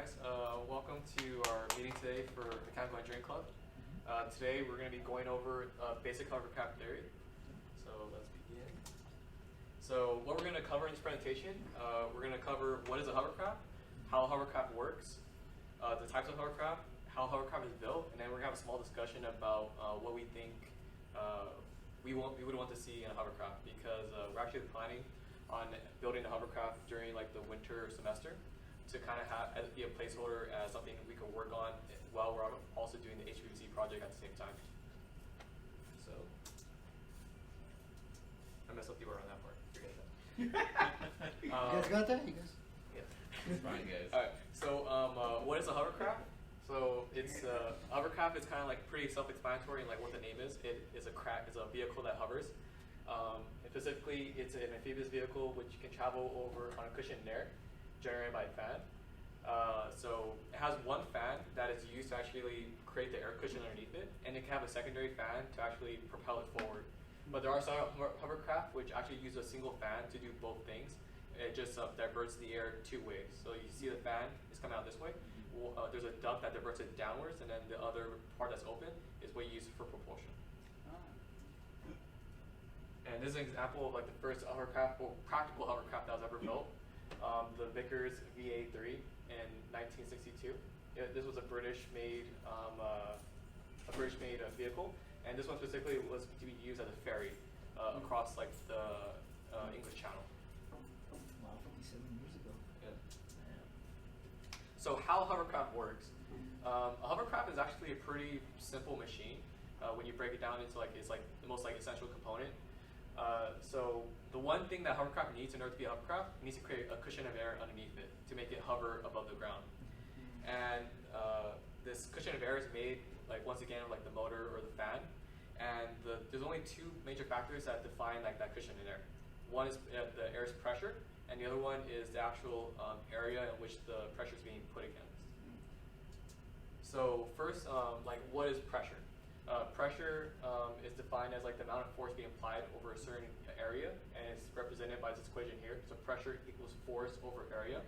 guys. Welcome to our meeting today for Mechanical Engineering Club. Today we're going to be going over basic hovercraft theory. So let's begin. So what we're going to cover in this presentation, we're going to cover what is a hovercraft, how a hovercraft works, the types of hovercraft, how a hovercraft is built, and then we're going to have a small discussion about what we think we would want to see in a hovercraft, because we're actually planning on building a hovercraft during like the winter semester to kind of be a placeholder as something we can work on while we're also doing the HPC project at the same time. So I messed up the order on that part. Forget that. You guys got that? You guys? Yeah. It's fine, guys. All right. So what is a hovercraft? So it's hovercraft is kind of like pretty self-explanatory in like what the name is. It is it's a vehicle that hovers. And specifically, it's an amphibious vehicle which can travel over on a cushion in air, generated by a fan. So it has one fan that is used to actually create the air cushion underneath it, and it can have a secondary fan to actually propel it forward. But there are some hovercraft which actually use a single fan to do both things. It just diverts the air two ways. So you see the fan is coming out this way. There's a duct that diverts it downwards, and then the other part that's open is what you use for propulsion. And this is an example of like the first hovercraft, well, practical hovercraft that was ever built. The Vickers VA3 in 1962. This was a British-made vehicle, and this one specifically was to be used as a ferry across like the English Channel. Wow, 57 years ago. Yeah. So how a hovercraft works? A hovercraft is actually a pretty simple machine when you break it down into like it's like the most like essential component. So the one thing that hovercraft needs in order to be a hovercraft, it needs to create a cushion of air underneath it to make it hover above the ground. And this cushion of air is made, like once again, of like the motor or the fan. And there's only two major factors that define like that cushion in air. One is the air's pressure, and the other one is the actual area in which the pressure is being put against. So first, like what is pressure? Pressure is defined as like the amount of force being applied over a certain area, and it's represented by this equation here. So pressure equals force over area,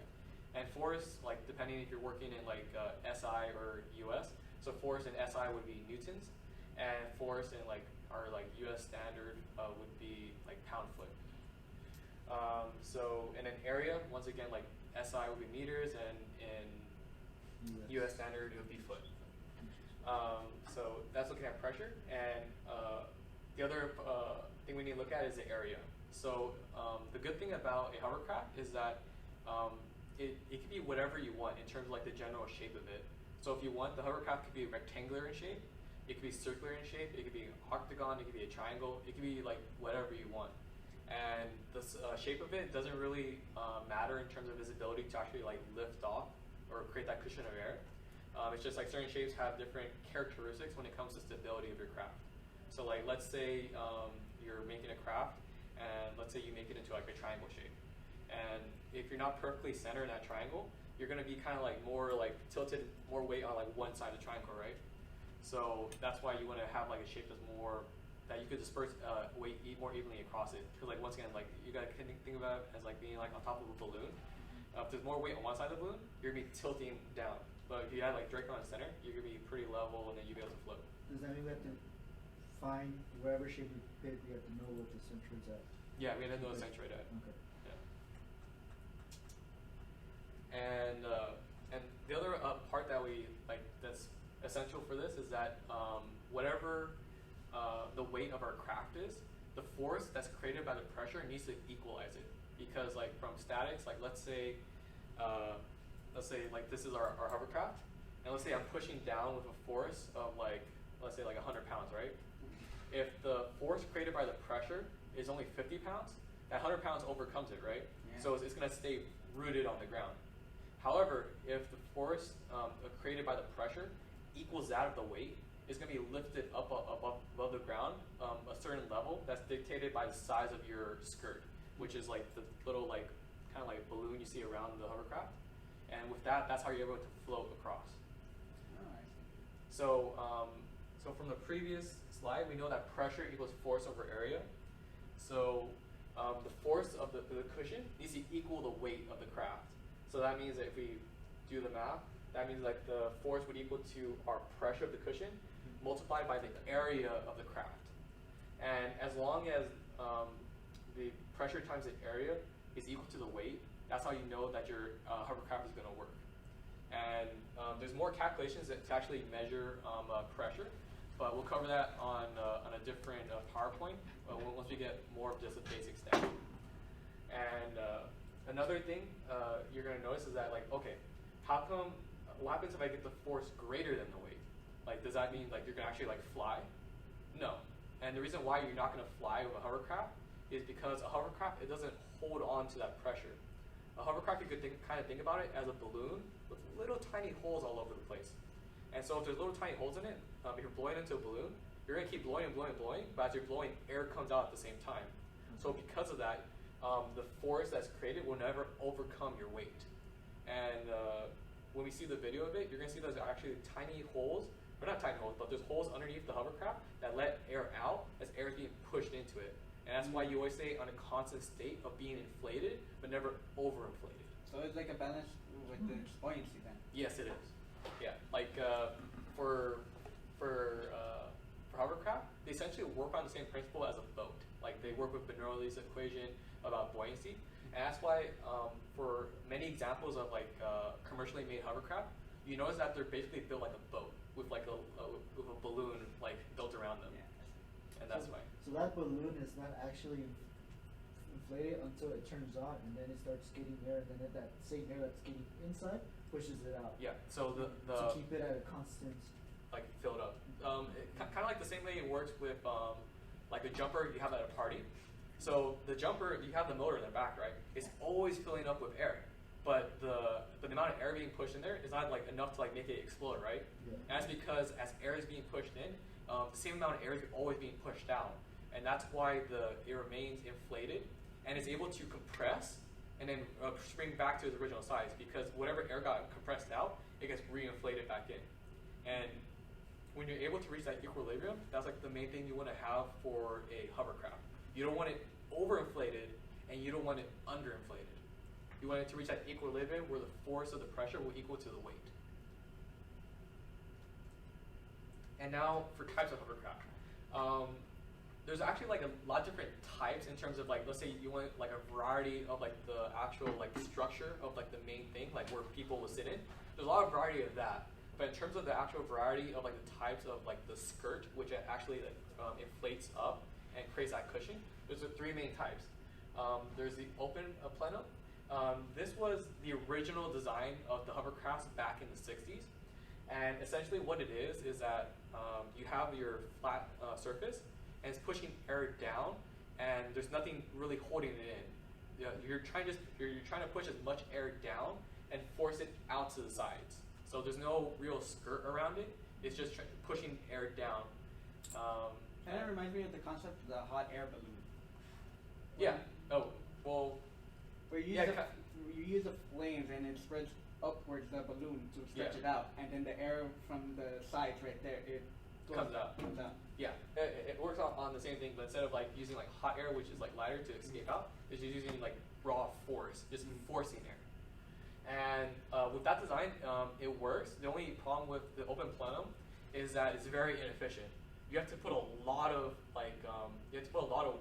and force, like depending if you're working in like SI or US. So force in SI would be newtons, and force in like our like US standard would be like pound foot. So in an area, once again, like SI would be meters, and in US standard it would be foot. So that's looking at pressure, and the other thing we need to look at is the area. So the good thing about a hovercraft is that it can be whatever you want in terms of like the general shape of it. So if you want, the hovercraft could be rectangular in shape, it could be circular in shape, it could be octagon, it could be a triangle, it could be like whatever you want. And the shape of it doesn't really matter in terms of visibility to actually like lift off or create that cushion of air. It's just like certain shapes have different characteristics when it comes to stability of your craft. So like let's say you're making a craft, and let's say you make it into like a triangle shape. And if you're not perfectly centered in that triangle, you're going to be kind of like more like tilted, more weight on like one side of the triangle, right? So that's why you want to have like a shape that's more, that you could disperse weight more evenly across it. Because like once again, like you got to think about it as like being like on top of a balloon. If there's more weight on one side of the balloon, you're going to be tilting down. But if you had like direct on the center, you're going to be pretty level, and then you'll be able to float. Does that mean we have to find wherever shape we pick, we have to know what the center is at? Yeah, we have to know the center right at. Okay. Yeah. And the other part that we like that's essential for this is that whatever the weight of our craft is, the force that's created by the pressure needs to equalize it. Because like from statics, like let's say like this is our hovercraft, and let's say I'm pushing down with a force of like, let's say like 100 pounds, right? If the force created by the pressure is only 50 pounds, that 100 pounds overcomes it, right? Yeah. So it's going to stay rooted on the ground. However, if the force created by the pressure equals that of the weight, it's going to be lifted up above the ground a certain level that's dictated by the size of your skirt, which is like the little like kind of like balloon you see around the hovercraft. And with that, that's how you're able to float across. Oh, I see. So, so from the previous slide, we know that pressure equals force over area. So the force of the cushion needs to equal the weight of the craft. So that means that if we do the math, that means like the force would equal to our pressure of the cushion multiplied by the area of the craft. And as long as the pressure times the area is equal to the weight, that's how you know that your hovercraft is going to work. And there's more calculations to actually measure pressure, but we'll cover that on a different PowerPoint once we get more of just the basics down. And another thing you're going to notice is that, like, okay, how come, what happens if I get the force greater than the weight? Like, does that mean like you're going to actually like fly? No. And the reason why you're not going to fly with a hovercraft is because a hovercraft, it doesn't hold on to that pressure. A hovercraft, you could kind of think about it as a balloon with little tiny holes all over the place. And so if there's little tiny holes in it, if you're blowing into a balloon, you're going to keep blowing and blowing and blowing, but as you're blowing, air comes out at the same time. So because of that, the force that's created will never overcome your weight. And when we see the video of it, you're going to see there's actually tiny holes, or not tiny holes, but there's holes underneath the hovercraft that let air out as air is being pushed into it. And that's why you always stay on a constant state of being inflated, but never overinflated. So it's like a balance with the buoyancy then? Yes, it is. Yeah, like for hovercraft, they essentially work on the same principle as a boat. Like they work with Bernoulli's equation about buoyancy. And that's why for many examples of like commercially made hovercraft, you notice that they're basically built like a boat with like with a balloon like built around them. Yeah. And that's why. So that balloon is not actually inflated until it turns on, and then it starts getting air, and then that same air that's getting inside pushes it out. Yeah. So the to keep it at a constant. Like fill it up. Kind of like the same way it works with like a jumper you have at a party. So the jumper, you have the motor in the back, right? It's always filling up with air, but the amount of air being pushed in there is not like enough to like make it explode, right? Yeah. And that's because as air is being pushed in, the same amount of air is always being pushed out, and that's why it remains inflated and is able to compress and then spring back to its original size, because whatever air got compressed out, it gets reinflated back in. And when you're able to reach that equilibrium, that's like the main thing you want to have for a hovercraft. You don't want it overinflated, and you don't want it underinflated. You want it to reach that equilibrium where the force of the pressure will equal to the weight. And now for types of hovercraft. There's actually like a lot of different types in terms of like, let's say you want like a variety of like the actual like structure of like the main thing, like where people will sit in. There's a lot of variety of that. But in terms of the actual variety of like the types of like the skirt, which it actually like, inflates up and creates that cushion, there's the three main types. There's the open plenum. This was the original design of the hovercrafts back in the 60s. And essentially what it is that you have your flat surface, and it's pushing air down, and there's nothing really holding it in. You know, you're trying to push as much air down and force it out to the sides. So there's no real skirt around it. It's just pushing air down. Kind of reminds me of the concept of the hot air balloon. Yeah. Oh, well. Where you use the flames and it spreads upwards the balloon to stretch it out, and then the air from the sides right there, it comes out. Yeah, it works on the same thing, but instead of like using like hot air, which is like lighter to escape out, it's just using like raw force, just forcing air. And with that design, it works. The only problem with the open plenum is that it's very inefficient. You have to put a lot of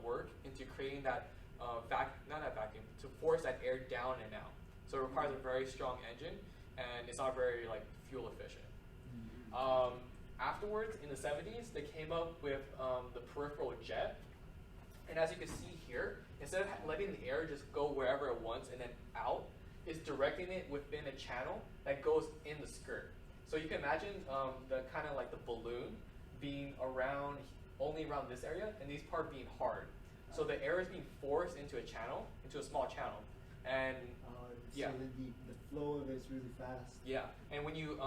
work into creating that vacuum to force that air down and out. So it requires a very strong engine, and it's not very like fuel efficient. Afterwards, in the 70s, they came up with the peripheral jet. And as you can see here, instead of letting the air just go wherever it wants and then out, it's directing it within a channel that goes in the skirt. So you can imagine the kind of like the balloon being only around this area, and these part being hard. So the air is being forced into a small channel. And so the flow of it is really fast. Yeah, and when you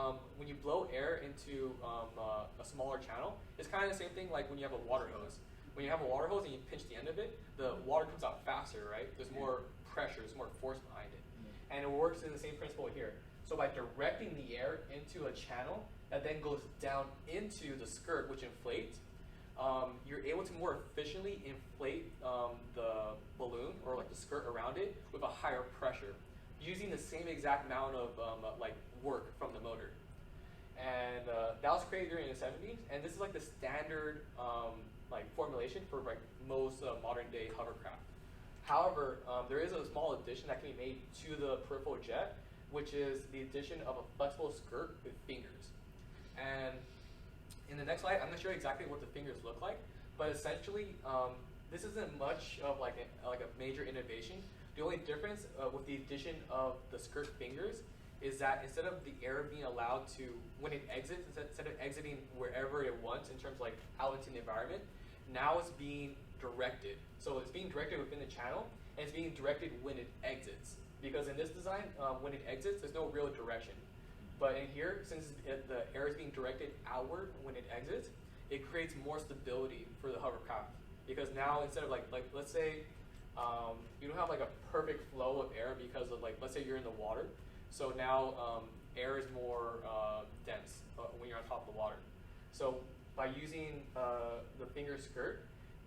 blow air into a smaller channel, it's kind of the same thing like when you have a water hose. When you have a water hose and you pinch the end of it, the water comes out faster, right? There's more pressure, there's more force behind it. And it works in the same principle here. So by directing the air into a channel that then goes down into the skirt, which inflates, you're able to more efficiently inflate the balloon or like the skirt around it with a higher pressure. using the same exact amount of like work from the motor. And that was created during the 70s, and this is like the standard like formulation for like most modern day hovercraft. However, there is a small addition that can be made to the peripheral jet, which is the addition of a flexible skirt with fingers. And in the next slide, I'm going to show you exactly what the fingers look like, but essentially, this isn't much of like a major innovation. The only difference with the addition of the skirt fingers is that instead of the air being allowed to, when it exits, instead of exiting wherever it wants in terms of like out into the environment, now it's being directed. So it's being directed within the channel, and it's being directed when it exits. Because in this design, when it exits, there's no real direction. But in here, since the air is being directed outward when it exits, it creates more stability for the hovercraft. Because now instead of like let's say you don't have like a perfect flow of air because of like, let's say you're in the water. So now air is more dense when you're on top of the water. So by using the finger skirt,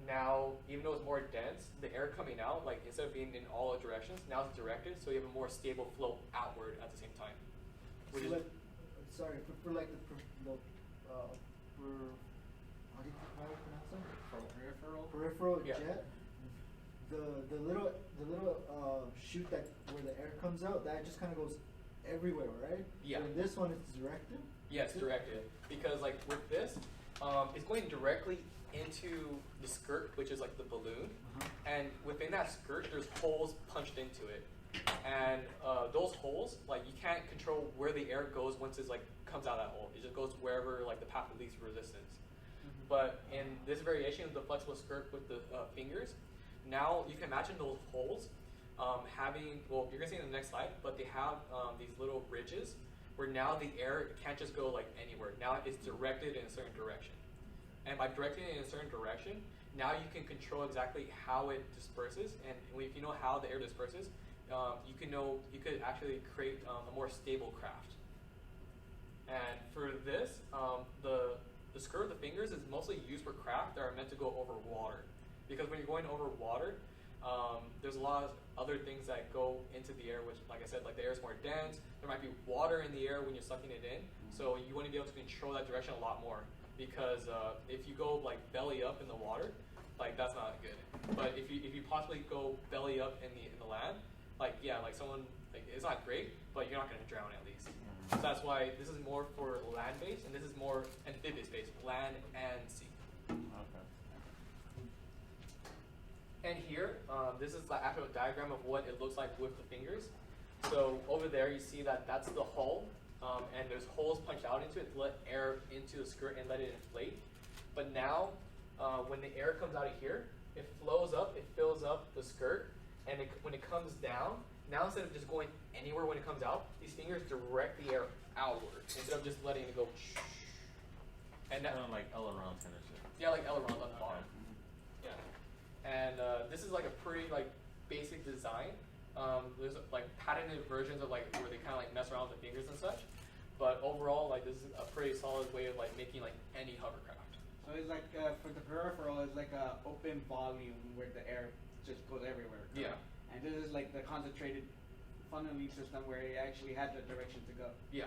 now even though it's more dense, the air coming out, like instead of being in all directions, now it's directed, so you have a more stable flow outward at the same time. Which So is like, sorry, for like the how do you pronounce it? Peripheral Yeah. jet. The little chute that where the air comes out, that just kind of goes everywhere, right? Yeah. But in this one, it's directed. Yes, directed. Because like with this, it's going directly into the skirt, which is like the balloon. And within that skirt, there's holes punched into it. And those holes, like you can't control where the air goes once it's like comes out of that hole. It just goes wherever like the path of least resistance. But in this variation of the flexible skirt with the fingers, now you can imagine those holes having, well, you're gonna see in the next slide, but they have these little ridges where now the air can't just go like anywhere. Now it's directed in a certain direction. And by directing it in a certain direction, now you can control exactly how it disperses. And if you know how the air disperses, you could actually create a more stable craft. And for this, the skirt of the fingers is mostly used for craft that are meant to go over water. Because when you're going over water, there's a lot of other things that go into the air, which, like I said, like the air is more dense. There might be water in the air when you're sucking it in. So you want to be able to control that direction a lot more. Because if you go like belly up in the water, like that's not good. But if you possibly go belly up in the land, like yeah, like someone, like it's not great, but you're not going to drown at least. So that's why this is more for land based, and this is more amphibious based, land and sea. Okay. And here, this is the actual diagram of what it looks like with the fingers. So over there, you see that that's the hull, and there's holes punched out into it to let air into the skirt and let it inflate. But now, when the air comes out of here, it flows up, it fills up the skirt, and when it comes down, now instead of just going anywhere when it comes out, these fingers direct the air outward instead of just letting it go. And that, Kind of like aileron kind of shit. yeah, like ailerons on the bottom. Yeah, and this is like a pretty like basic design. There's like patented versions of like where they kind of like mess around with the fingers and such, but overall like this is a pretty solid way of like making like any hovercraft. So it's like for the peripheral, it's like a open volume where the air just goes everywhere. Yeah. And this is like the concentrated funneling system where it actually has the direction to go. Yeah.